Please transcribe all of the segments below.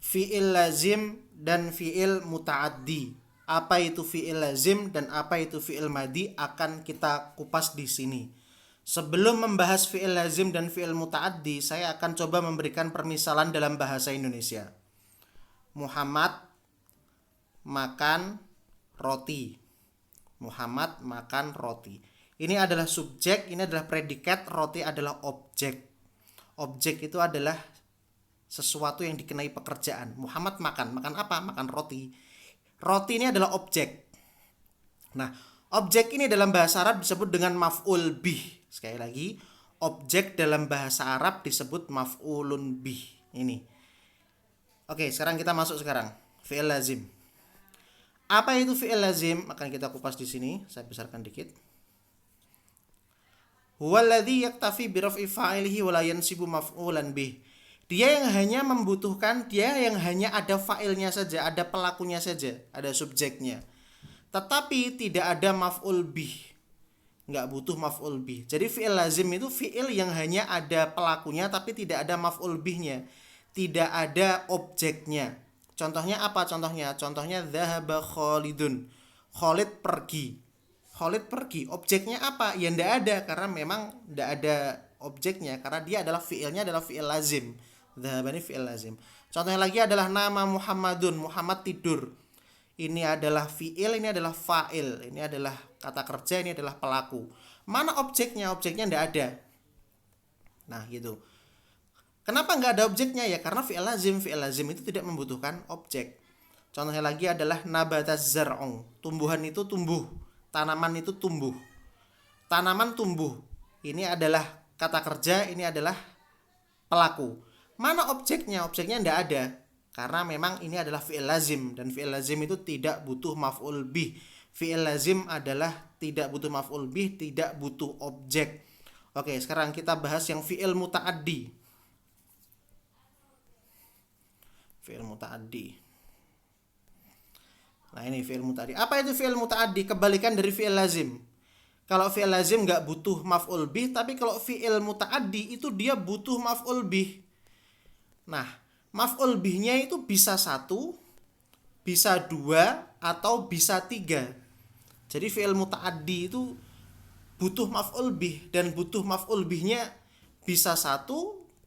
fi'il lazim dan fi'il muta'addi. Apa itu fi'il lazim dan apa itu fi'il madi akan kita kupas di sini. Sebelum membahas fi'il lazim dan fi'il muta'addi, saya akan coba memberikan permisalan dalam bahasa Indonesia. Muhammad makan roti. Muhammad makan roti. Ini adalah subjek, ini adalah predikat, roti adalah objek. Objek itu adalah sesuatu yang dikenai pekerjaan. Muhammad makan apa? Makan roti. Roti ini adalah objek. Nah, objek ini dalam bahasa Arab disebut dengan maf'ul bih. Sekali lagi, objek dalam bahasa Arab disebut maf'ulun bih. Ini. Oke, sekarang kita masuk fi'il lazim. Apa itu fi'il lazim? Akan kita kupas di sini. Saya besarkan dikit. Huwaladzi yaktafi bi raf'i fa'ilihi wa la yansibu maf'ulan bih. Dia yang hanya membutuhkan, dia yang hanya ada fa'ilnya saja, ada pelakunya saja, ada subjeknya. Tetapi tidak ada maf'ul bih. Enggak butuh maf'ul bih. Jadi fi'il lazim itu fi'il yang hanya ada pelakunya tapi tidak ada maf'ul bihnya. Tidak ada objeknya. Contohnya apa contohnya? Contohnya dzahaba Khalidun. Khalid pergi. Khalid pergi. Objeknya apa? Ya enggak ada karena memang enggak ada objeknya karena dia adalah fi'ilnya adalah fi'il lazim. Dzahaba ini fi'il lazim. Contohnya lagi adalah nama Muhammadun. Muhammad tidur. Ini adalah fi'il, ini adalah fa'il. Ini adalah kata kerja, ini adalah pelaku. Mana objeknya? Objeknya enggak ada. Nah, gitu. Kenapa enggak ada objeknya? Ya karena fi'il lazim itu tidak membutuhkan objek. Contohnya lagi adalah nabataz zar'un. Tumbuhan itu tumbuh, tanaman itu tumbuh. Tanaman tumbuh. Ini adalah kata kerja, ini adalah pelaku. Mana objeknya? Objeknya enggak ada. Karena memang ini adalah fi'il lazim dan fi'il lazim itu tidak butuh maf'ul bih. Fi'il lazim adalah tidak butuh maf'ul bih, tidak butuh objek. Oke, sekarang kita bahas yang fi'il muta'addi. Fi'il muta'addi. Nah, ini fi'il muta'addi. Apa itu fi'il muta'addi? Kebalikan dari fi'il lazim. Kalau fi'il lazim nggak butuh maf'ul bih, tapi kalau fi'il muta'addi itu dia butuh maf'ul bih. Nah, maf'ul bihnya itu bisa 1, bisa 2, atau bisa 3. Jadi fi'il muta'addi itu butuh maf'ul bih dan butuh maf'ul bihnya bisa 1,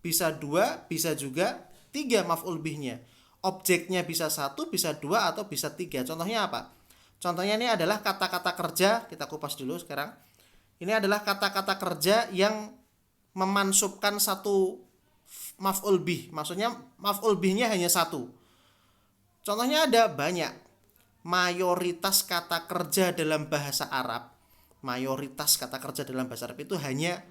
bisa 2, bisa juga 3 maf'ul bihnya. Objeknya bisa 1, bisa 2, atau bisa 3. Contohnya apa? Contohnya ini adalah kata-kata kerja. Kita kupas dulu sekarang. Ini adalah kata-kata kerja yang memansubkan satu maf'ul bih. Maksudnya maf'ul bihnya hanya 1. Contohnya ada banyak. Mayoritas kata kerja dalam bahasa Arab. Mayoritas kata kerja dalam bahasa Arab itu hanya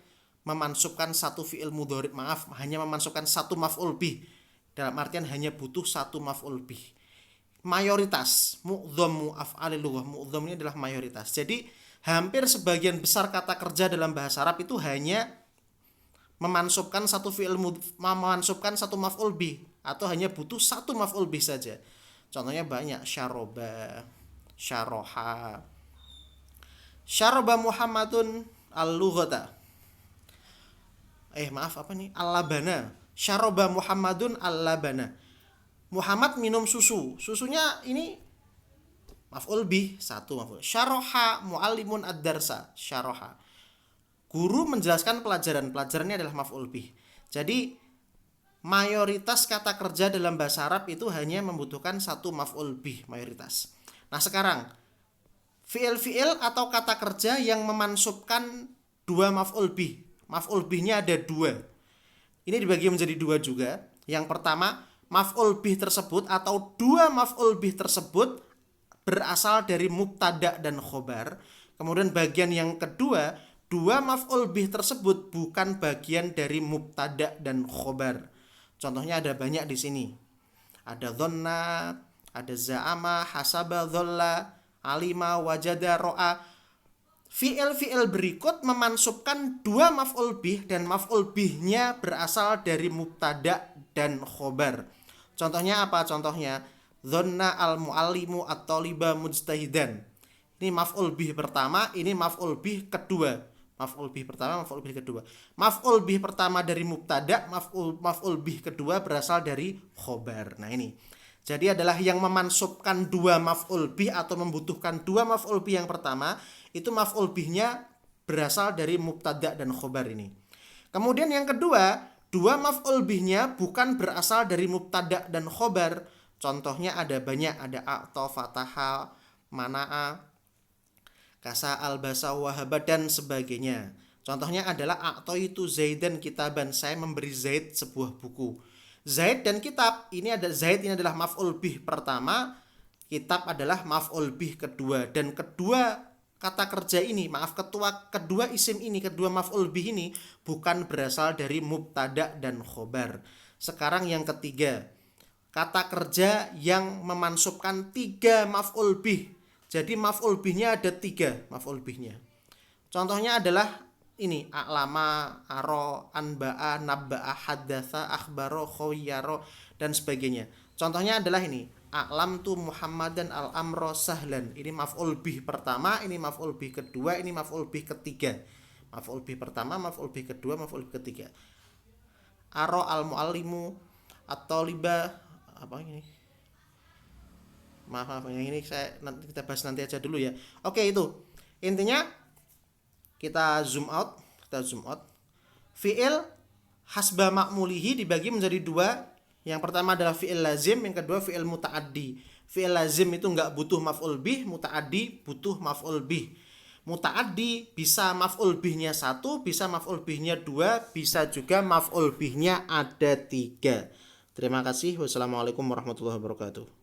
memansubkan satu fi'il mudhari. Hanya memansubkan satu maf'ul bih. Dalam artian hanya butuh satu maf'ul bih. Mayoritas. Mu'dhamu af'alil lughah. Mu'dham ini adalah mayoritas. Jadi hampir sebagian besar kata kerja dalam bahasa Arab itu hanya memansubkan satu satu maf'ul bih atau hanya butuh satu maf'ul bih saja. Contohnya banyak. Syaroba, syaroha. Syaroba Muhammadun al-lughata. Al-labana. Syaroba Muhammadun al-labana. Muhammad minum susu. Susunya ini maf'ul bih, satu maf'ul. Syaroha muallimun ad-darsa. Syaroha. Guru menjelaskan pelajaran. Pelajarannya adalah maf'ul bih. Jadi mayoritas kata kerja dalam bahasa Arab itu hanya membutuhkan satu maf'ul bih, mayoritas. Nah, sekarang fi'il atau kata kerja yang memansubkan 2 maf'ul bih. Maf'ul bihnya ada 2. Ini dibagi menjadi 2 juga. Yang pertama, maf'ul bih tersebut atau 2 maf'ul bih tersebut berasal dari mubtada dan khobar. Kemudian bagian yang kedua, 2 maf'ul bih tersebut bukan bagian dari mubtada dan khobar. Contohnya ada banyak di sini. Ada dhonna, ada za'ama, hasaba, dholla, alima, wajada, ro'a. Fi'il berikut memansubkan 2 maf'ul bih dan maf'ul bihnya berasal dari mubtada dan khobar. Contohnya apa? Contohnya dhonna al-muallimu at-taliba mujtahidan. Ini maf'ul bih pertama, ini maf'ul bih kedua. Maf'ul bih pertama, maf'ul bih kedua. Maf'ul bih pertama dari mubtada, maf'ul bih kedua berasal dari khobar. Nah ini. Jadi adalah yang memansubkan dua maf'ul bih atau membutuhkan dua maf'ul bih yang pertama, itu maf'ul bihnya berasal dari mubtada dan khobar ini. Kemudian yang kedua, dua maf'ul bihnya bukan berasal dari mubtada dan khobar. Contohnya ada banyak, ada a'ta, fataha, mana'a, kasa, albasa, wahaba, dan sebagainya. Contohnya adalah a'taitu Zaidan kitaban, saya memberi Zaid sebuah buku. Zaid dan kitab, ini ada Zaid ini adalah maf'ul bih pertama, kitab adalah maf'ul bih kedua, dan kedua kata kerja ini, kedua isim ini, kedua maf'ul bih ini bukan berasal dari mubtada dan khobar. Sekarang yang ketiga, kata kerja yang memansubkan tiga maf'ul bih. Jadi maf'ul bihnya ada tiga maf'ul bihnya. Contohnya adalah ini, a'lama, aro, anba'a, nabba'a, haddatsa, akhbaro, khoyyaro, dan sebagainya. Contohnya adalah ini, a'lam tu Muhammadan al-amro sahlan. Ini maf'ul bih pertama, ini maf'ul bih kedua, ini maf'ul bih ketiga. Maf'ul bih pertama, maf'ul bih kedua, maf'ul bih ketiga. Aro al-muallimu at-taliba, apa ini? Maaf, yang ini kita bahas nanti aja dulu ya. Oke, itu intinya. Kita zoom out. Fi'il hasba ma'mulihi dibagi menjadi dua. Yang pertama adalah fi'il lazim, yang kedua fi'il muta'addi. Fi'il lazim itu nggak butuh maf'ul bih, muta'addi butuh maf'ul bih. Muta'addi bisa maf'ul bihnya 1, bisa maf'ul bihnya 2, bisa juga maf'ul bihnya ada 3. Terima kasih. Wassalamualaikum warahmatullahi wabarakatuh.